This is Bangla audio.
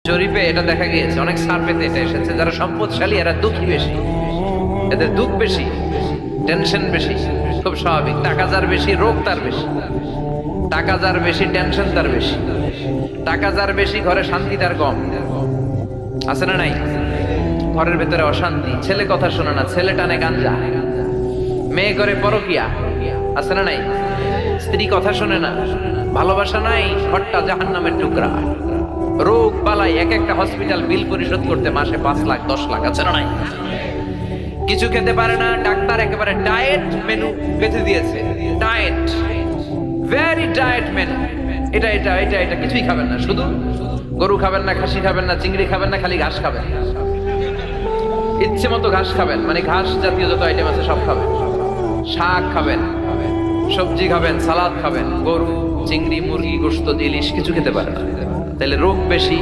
জরিপে এটা দেখা গিয়েছে, অনেক সার্ভেতে এটা এসেছে, যারা সম্পদশালী এরা দুঃখী বেশি, এদের দুঃখ বেশি, টেনশন বেশি। খুব স্বাভাবিক, টাকা যার বেশি রোগ তার বেশি, টাকা যার বেশি টেনশন তার বেশি, টাকা যার বেশি ঘরে শান্তি তার কম। আছে না নাই? ঘরের ভেতরে অশান্তি, ছেলে কথা শোনে না, ছেলে টানে গাঞ্জা, মেয়ে করে পরকিয়া। আছে না নাই? স্ত্রী কথা শোনে না, ভালোবাসা নাই, ঘরটা জাহান্নামের টুকরা। রোগ বালাই, এক একটা হসপিটাল বিল পরিশোধ করতে মাসে 5 লাখ 10 লাখ। আছে না নাই? কিছু খেতে পারে না, ডাক্তার একেবারে ডায়েট মেনু বেঁধে দিয়েছে। Diet, very diet menu. এটা এটা এটা এটা কিছুই খাবেন না, শুধু গরু খাবেন না, খাসি খাবেন না, চিংড়ি খাবেন না, খালি ঘাস খাবেন। ইচ্ছে মতো ঘাস খাবেন, মানে ঘাস জাতীয় যত আইটেম আছে সব খাবেন। শাক খাবেন, সবজি খাবেন, সালাদ খাবেন। গরু, চিংড়ি, মুরগি, গোশত, ইলিশ কিছু খেতে পারে না। তাহলে রোগ বেশি,